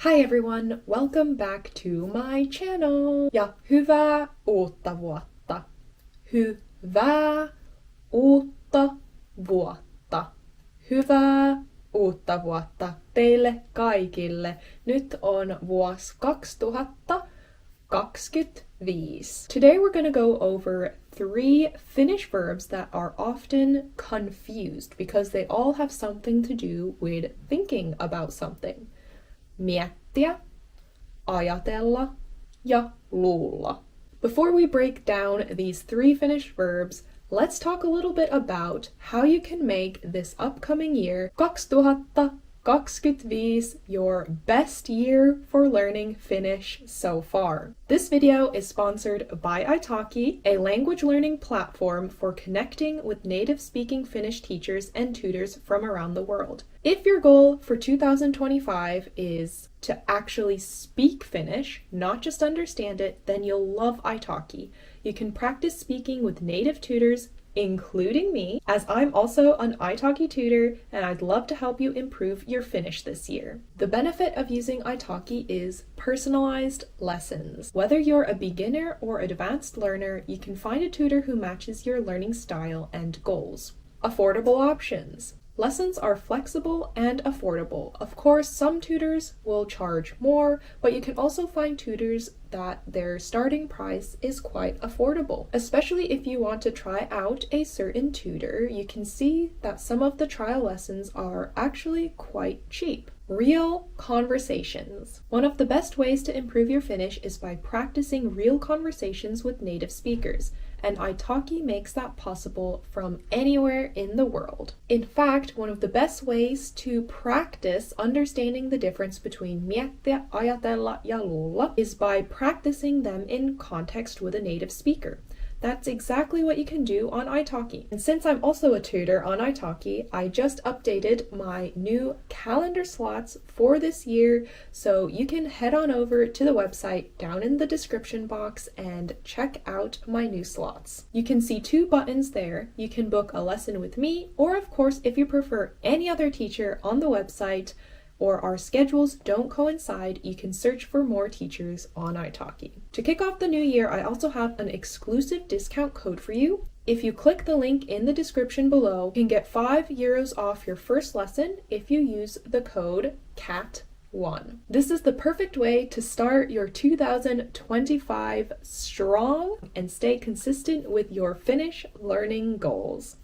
Hi everyone, welcome back to my channel. Ja hyvää uutta vuotta. Hyvää uutta vuotta. Hyvää uutta vuotta teille kaikille. Nyt on vuosi 2025. Today we're going to go over 3 Finnish verbs that are often confused because they all have something to do with thinking about something. Miettiä, ajatella ja luulla. Before we break down these 3 Finnish verbs, let's talk a little bit about how you can make this upcoming year 2025 your best year for learning Finnish so far. This video is sponsored by Italki, a language learning platform for connecting with native-speaking Finnish teachers and tutors from around the world. If your goal for 2025 is to actually speak Finnish, not just understand it, then you'll love Italki. You can practice speaking with native tutors, including me, as I'm also an Italki tutor and I'd love to help you improve your Finnish this year. The benefit of using Italki is personalized lessons. Whether you're a beginner or advanced learner, you can find a tutor who matches your learning style and goals. Affordable options. Lessons are flexible and affordable. Of course, some tutors will charge more, but you can also find tutors that their starting price is quite affordable. Especially if you want to try out a certain tutor, you can see that some of the trial lessons are actually quite cheap. Real conversations. One of the best ways to improve your Finnish is by practicing real conversations with native speakers, and Italki makes that possible from anywhere in the world. In fact, one of the best ways to practice understanding the difference between miettiä, ajatella ja luulla is by practicing them in context with a native speaker. That's exactly what you can do on Italki. And since I'm also a tutor on Italki, I just updated my new calendar slots for this year, so you can head on over to the website down in the description box and check out my new slots. You can see 2 buttons there. You can book a lesson with me, or of course, if you prefer any other teacher on the website, or our schedules don't coincide, you can search for more teachers on Italki. To kick off the new year, I also have an exclusive discount code for you. If you click the link in the description below, you can get €5 off your first lesson if you use the code CAT1. This is the perfect way to start your 2025 strong and stay consistent with your Finnish learning goals.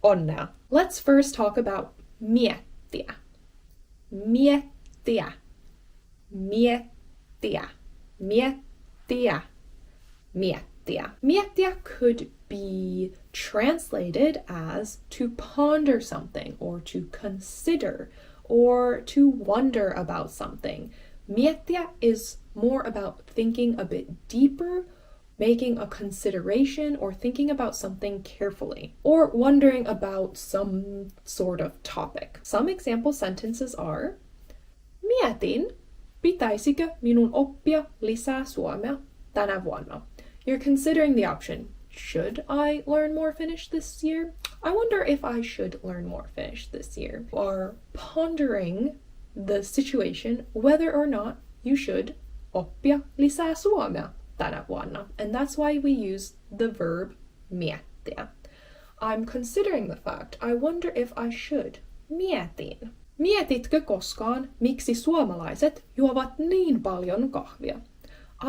Onnea! Let's first talk about miettiä. Miettiä, miettiä, miettiä, miettiä. Miettiä could be translated as to ponder something or to consider or to wonder about something. Miettiä is more about thinking a bit deeper, making a consideration or thinking about something carefully, or wondering about some sort of topic. Some example sentences are: Mietin, pitäisikö minun oppia lisää suomea tänä vuonna? You're considering the option, should I learn more Finnish this year? I wonder if I should learn more Finnish this year. You are pondering the situation whether or not you should oppia lisää suomea tänä vuonna. And that's why we use the verb miettiä. I'm considering the fact. I wonder if I should. Mietin. Mietitkö koskaan, miksi suomalaiset juovat niin paljon kahvia?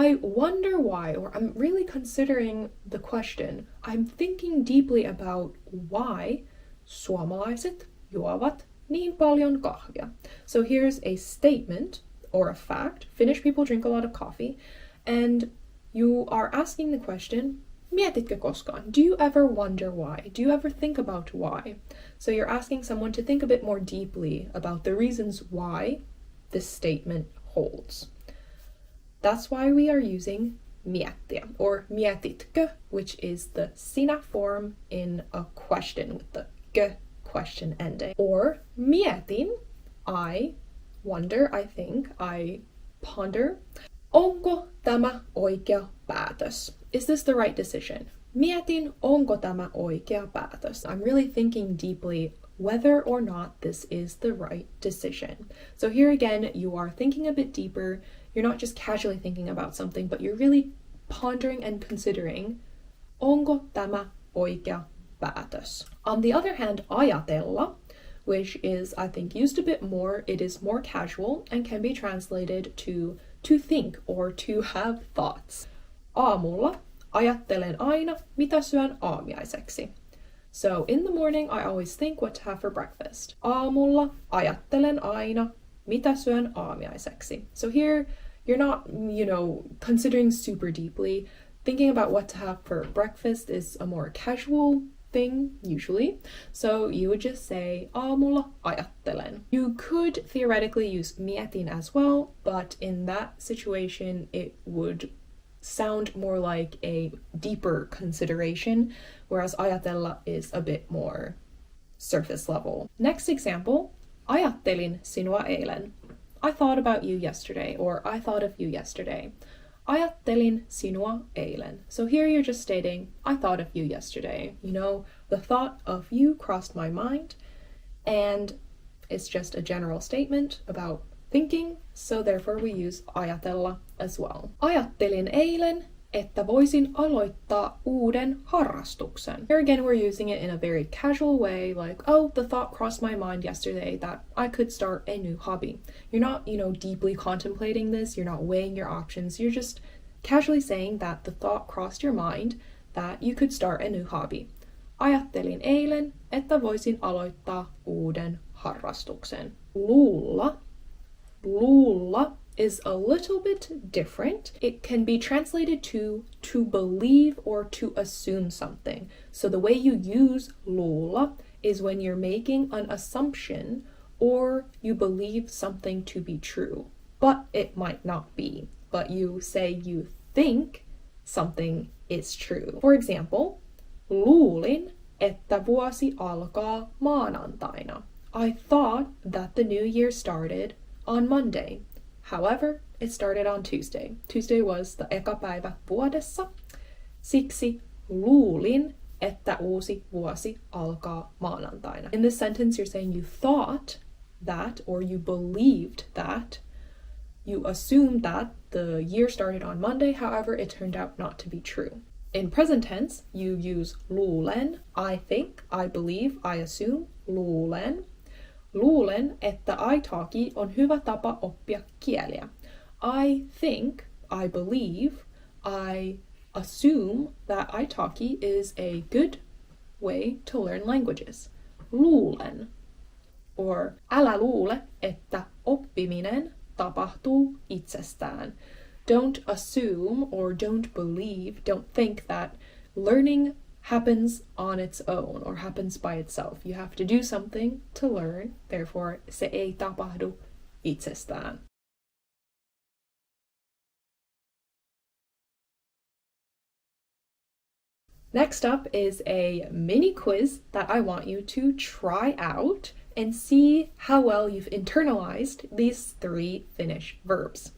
I wonder why, or I'm really considering the question. I'm thinking deeply about why suomalaiset juovat niin paljon kahvia. So here's a statement or a fact. Finnish people drink a lot of coffee, and you are asking the question, mietitkö koskaan? Do you ever wonder why? Do you ever think about why? So you're asking someone to think a bit more deeply about the reasons why this statement holds. That's why we are using miettiä, or mietitkö, which is the sinä form in a question with the g question ending. Or mietin, I wonder, I think, I ponder. Onko tämä oikea päätös? Is this the right decision? Mietin, onko tämä oikea päätös? I'm really thinking deeply whether or not this is the right decision. So here again, you are thinking a bit deeper. You're not just casually thinking about something, but you're really pondering and considering, onko tämä oikea päätös? On the other hand, ajatella, which is, I think, used a bit more, it is more casual and can be translated to think or to have thoughts. Aamulla ajattelen aina, mitä syön aamiaiseksi. So in the morning, I always think what to have for breakfast. Aamulla ajattelen aina, mitä syön aamiaiseksi. So here, you're not, considering super deeply. Thinking about what to have for breakfast is a more casual thing, usually. So you would just say, aamulla ajattelen. You could theoretically use mietin as well, but in that situation, it would sound more like a deeper consideration, whereas ajatella is a bit more surface level. Next example, ajattelin sinua eilen. I thought about you yesterday, or I thought of you yesterday. Ajattelin sinua eilen. So here you're just stating, I thought of you yesterday. The thought of you crossed my mind, and it's just a general statement about thinking, so therefore we use ajatella as well. Ajattelin eilen, että voisin aloittaa uuden harrastuksen. Here again, we're using it in a very casual way, like, oh, the thought crossed my mind yesterday that I could start a new hobby. You're not, deeply contemplating this, you're not weighing your options, you're just casually saying that the thought crossed your mind that you could start a new hobby. Ajattelin eilen, että voisin aloittaa uuden harrastuksen. Luulla is a little bit different. It can be translated to believe or to assume something. So the way you use luulla is when you're making an assumption or you believe something to be true, but it might not be. But you say you think something is true. For example, luulin, että vuosi alkaa maanantaina. I thought that the new year started on Monday. However, it started on Tuesday. Tuesday was the eka päivä vuodessa. Siksi luulin, että uusi vuosi alkaa maanantaina. In this sentence, you're saying you thought that, or you believed that, you assumed that the year started on Monday. However, it turned out not to be true. In present tense, you use luulen, I think, I believe, I assume, luulen. Luulen, että italki on hyvä tapa oppia kieliä. I think, I believe, I assume that italki is a good way to learn languages. Luulen. Or älä luule, että oppiminen tapahtuu itsestään. Don't assume or don't believe, don't think that learning happens on its own or happens by itself. You have to do something to learn, therefore se ei tapahdu itsestään. Next up is a mini quiz that I want you to try out and see how well you've internalized these 3 Finnish verbs.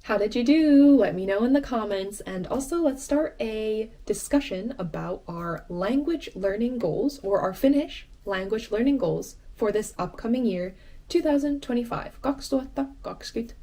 How did you do? Let me know in the comments, and also let's start a discussion about our language learning goals, or our Finnish language learning goals for this upcoming year, 2025, 2025.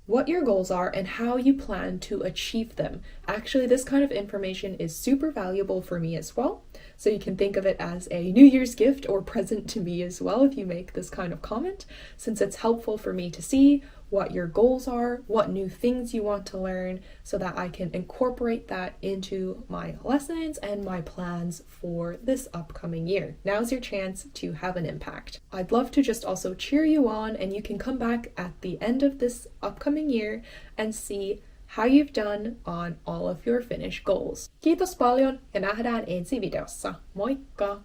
What your goals are and how you plan to achieve them. Actually, this kind of information is super valuable for me as well, so you can think of it as a New Year's gift or present to me as well if you make this kind of comment, since it's helpful for me to see what your goals are, what new things you want to learn, so that I can incorporate that into my lessons and my plans for this upcoming year. Now's your chance to have an impact. I'd love to just also cheer you on, and you can come back at the end of this upcoming year and see how you've done on all of your Finnish goals. Kiitos paljon ja nähdään ensi videossa. Moikka!